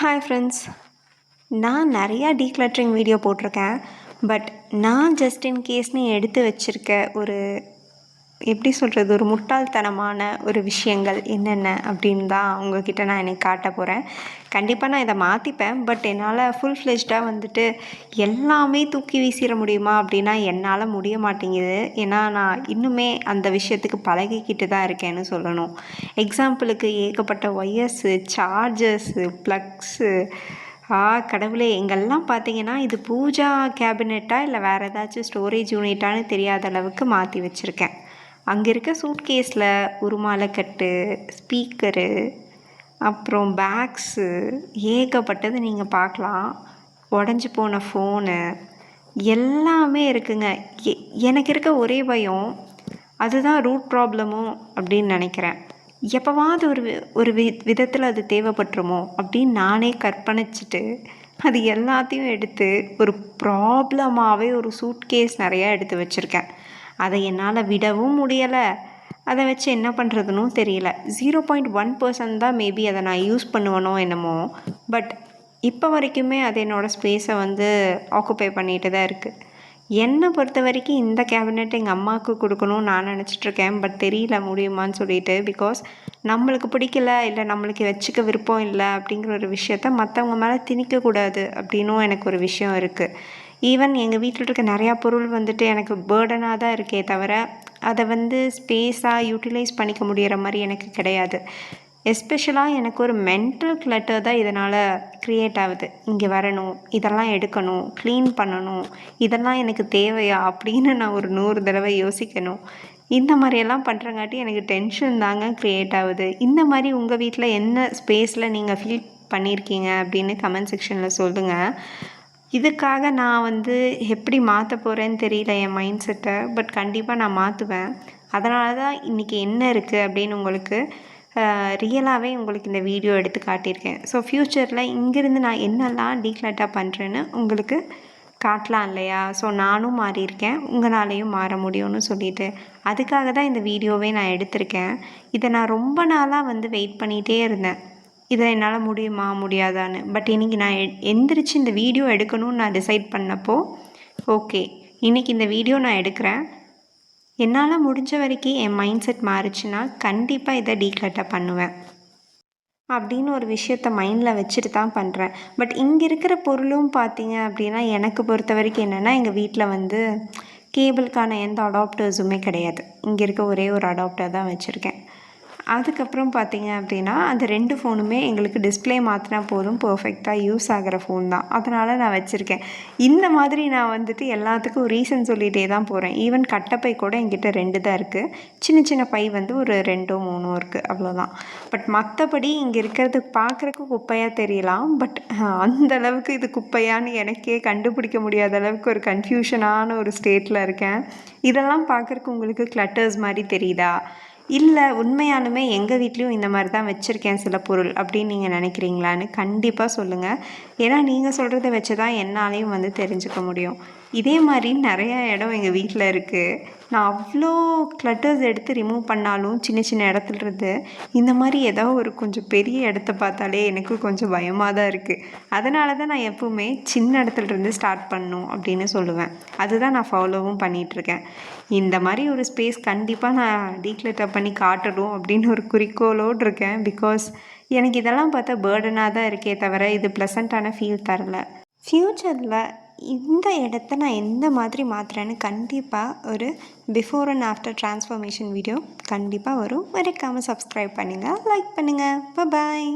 Hi friends. நான் நிறையா decluttering video போட்டிருக்கேன். பட் நான் ஜஸ்ட் இன் கேஸ்னு எடுத்து வச்சுருக்க ஒரு எப்படி சொல்கிறது, ஒரு முட்டாள்தனமான ஒரு விஷயங்கள் என்னென்ன அப்படின்னு தான் உங்ககிட்ட நான் எனக்கு காட்ட போகிறேன். கண்டிப்பாக நான் இதை மாற்றிப்பேன். பட் என்னால் ஃபுல் ஃப்ளெஷ்டாக வந்துட்டு எல்லாமே தூக்கி வீசிட முடியுமா அப்படின்னா என்னால் முடிய மாட்டேங்குது. ஏன்னா நான் இன்னுமே அந்த விஷயத்துக்கு பழகிக்கிட்டு தான் இருக்கேன்னு சொல்லணும். எக்ஸாம்பிளுக்கு ஏகப்பட்ட ஒயர்ஸு, சார்ஜர்ஸு, ப்ளக்ஸு, கடவுளே, எங்கெல்லாம் பார்த்தீங்கன்னா இது பூஜா கேபினெட்டா இல்லை வேறு ஏதாச்சும் ஸ்டோரேஜ் யூனிட்டான்னு தெரியாத அளவுக்கு மாற்றி வச்சுருக்கேன். அங்கே இருக்க சூட்கேஸில் உருமாலைக்கட்டு, ஸ்பீக்கரு, அப்புறம் பேக்ஸு, ஏகப்பட்டது நீங்கள் பார்க்கலாம். உடஞ்சி போன ஃபோனு எல்லாமே இருக்குங்க. எனக்கு இருக்க ஒரே பயம் அதுதான் ரூட் ப்ராப்ளமோ அப்படின்னு நினைக்கிறேன். எப்போவாவது ஒரு விதத்தில் அது தேவைப்பட்டுருமோ அப்படின்னு நானே கற்பனைச்சிட்டு அது எல்லாத்தையும் எடுத்து ஒரு ப்ராப்ளமாகவே ஒரு சூட்கேஸ் நிறையா எடுத்து வச்சுருக்கேன். அதை என்னால் விடவும் முடியலை. அதை வச்சு என்ன பண்ணுறதுன்னு தெரியல. 0.1% தான் மேபி அதை நான் யூஸ் பண்ணுவேனோ என்னமோ. பட் இப்போ வரைக்குமே அது என்னோடய ஸ்பேஸை வந்து ஆக்குப்பை பண்ணிட்டு தான் இருக்குது. என்னை பொறுத்த வரைக்கும் இந்த கேபினெட் எங்கள் அம்மாவுக்கு கொடுக்கணும்னு நான் நினச்சிட்ருக்கேன். பட் தெரியல முடியுமான்னு சொல்லிட்டு. பிகாஸ் நம்மளுக்கு பிடிக்கல, இல்லை நம்மளுக்கு வச்சுக்க விருப்பம் இல்லை அப்படிங்கிற ஒரு விஷயத்த மற்றவங்க மேலே திணிக்கக்கூடாது அப்படின்னும் எனக்கு ஒரு விஷயம் இருக்குது. ஈவன் எங்கள் வீட்டில் இருக்க நிறையா பொருள் வந்துட்டு எனக்கு பேர்டனாக தான் இருக்கே தவிர அதை வந்து ஸ்பேஸாக யூட்டிலைஸ் பண்ணிக்க முடிகிற மாதிரி எனக்கு கிடையாது. எஸ்பெஷலாக எனக்கு ஒரு மென்டல் கிளட்டர் தான் இதனால் க்ரியேட் ஆகுது. இங்கே வரணும், இதெல்லாம் எடுக்கணும், க்ளீன் பண்ணணும், இதெல்லாம் எனக்கு தேவையா அப்படின்னு நான் ஒரு 100 தடவை யோசிக்கணும். இந்த மாதிரியெல்லாம் பண்ணுறங்காட்டி எனக்கு டென்ஷன் தாங்க க்ரியேட் ஆகுது. இந்த மாதிரி உங்கள் வீட்டில் என்ன ஸ்பேஸில் நீங்கள் ஃபீல் பண்ணியிருக்கீங்க அப்படின்னு கமெண்ட் செக்ஷனில் சொல்லுங்கள். இதுக்காக நான் வந்து எப்படி மாற்ற போகிறேன்னு தெரியல என் மைண்ட் செட்டை. பட் கண்டிப்பாக நான் மாற்றுவேன். அதனால தான் இன்றைக்கி என்ன இருக்குது அப்படின்னு உங்களுக்கு ரியலாகவே உங்களுக்கு இந்த வீடியோ எடுத்து காட்டியிருக்கேன். ஸோ ஃப்யூச்சரில் இங்கேருந்து நான் என்னெல்லாம் டீக்ளட்டர் பண்ணுறேன்னு உங்களுக்கு காட்டலாம் இல்லையா? ஸோ நானும் மாறியிருக்கேன், உங்களாலேயும் மாற முடியும்னு சொல்லிட்டு அதுக்காக தான் இந்த வீடியோவே நான் எடுத்திருக்கேன். இதை நான் ரொம்ப நாளாக வந்து வெயிட் பண்ணிகிட்டே இருந்தேன், இதை என்னால் முடியுமா முடியாதான்னு. பட் இன்றைக்கி நான் எந்திரிச்சு இந்த வீடியோ எடுக்கணும்னு நான் டிசைட் பண்ணப்போ ஓகே, இன்றைக்கி இந்த வீடியோ நான் எடுக்கிறேன். என்னால் முடிஞ்ச வரைக்கும் என் மைண்ட் செட் மாறிச்சுன்னா கண்டிப்பாக இதை டீக்ளட்டர் பண்ணுவேன் அப்படின்னு ஒரு விஷயத்த மைண்டில் வச்சுட்டு தான் பண்ணுறேன். பட் இங்கே இருக்கிற பொருளும் பார்த்தீங்க அப்படின்னா எனக்கு பொறுத்த வரைக்கும் என்னென்னா, எங்கள் வீட்டில் வந்து கேபிளுக்கான எந்த அடாப்டர்ஸுமே கிடையாது. இங்கே இருக்க ஒரே ஒரு அடாப்டர் தான் வச்சுருக்கேன். அதுக்கப்புறம் பார்த்தீங்க அப்படின்னா அந்த 2 ஃபோனுமே எங்களுக்கு டிஸ்பிளே மாற்றினா போதும், பர்ஃபெக்டாக யூஸ் ஆகிற ஃபோன் தான். அதனால் நான் வச்சுருக்கேன். இந்த மாதிரி நான் வந்துட்டு எல்லாத்துக்கும் ரீசன் சொல்லிகிட்டே தான் போகிறேன். ஈவன் கட்டப்பை கூட என்கிட்ட 2 தான் இருக்குது. சின்ன சின்ன பை வந்து ஒரு 2ஓ 3ஓ இருக்குது, அவ்வளோதான். பட் மற்றபடி இங்கே இருக்கிறது பார்க்குறக்கு குப்பையாக தெரியலாம். பட் அந்த அளவுக்கு இது குப்பையான்னு எனக்கே கண்டுபிடிக்க முடியாத அளவுக்கு ஒரு கன்ஃபியூஷனான ஒரு ஸ்டேட்டில் இருக்கேன். இதெல்லாம் பார்க்குறக்கு உங்களுக்கு கிளட்டர்ஸ் மாதிரி தெரியுதா, இல்லை உண்மையாலுமே எங்கள் வீட்லேயும் இந்த மாதிரி தான் வச்சுருக்கேன் சில பொருள் அப்படின்னு நீங்கள் நினைக்கிறீங்களான்னு கண்டிப்பாக சொல்லுங்கள். ஏன்னா நீங்கள் சொல்கிறத வச்சு தான் என்னாலையும் வந்து தெரிஞ்சுக்க முடியும். இதே மாதிரி நிறையா இடம் எங்கள் வீட்டில் இருக்குது. நான் அவ்வளோ கிளட்டர்ஸ் எடுத்து ரிமூவ் பண்ணாலும் சின்ன சின்ன இடத்துலருந்து இந்த மாதிரி ஏதோ ஒரு கொஞ்சம் பெரிய இடத்த பார்த்தாலே எனக்கு கொஞ்சம் பயமாக தான் இருக்குது. அதனால தான் நான் எப்போவுமே சின்ன இடத்துலருந்து ஸ்டார்ட் பண்ணணும் அப்படின்னு சொல்லுவேன். அதுதான் நான் ஃபாலோவும் பண்ணிகிட்ருக்கேன். இந்த மாதிரி ஒரு ஸ்பேஸ் கண்டிப்பாக நான் டீக்ளட்டர் பண்ணி காட்டணும் அப்படின்னு ஒரு குறிக்கோளோடு இருக்கேன். பிகாஸ் எனக்கு இதெல்லாம் பார்த்தா பேர்டனாக தான் இருக்கே தவிர இது ப்ளசண்ட்டான ஃபீல் தரல. ஃப்யூச்சரில் இந்த இடத்த நான் எந்த மாதிரி மாற்றுறேன்னு கண்டிப்பாக ஒரு before and after transformation video கண்டிப்பாக வரும். மறக்காமல் சப்ஸ்கிரைப் பண்ணுங்கள், லைக் பண்ணுங்கள். பாய்.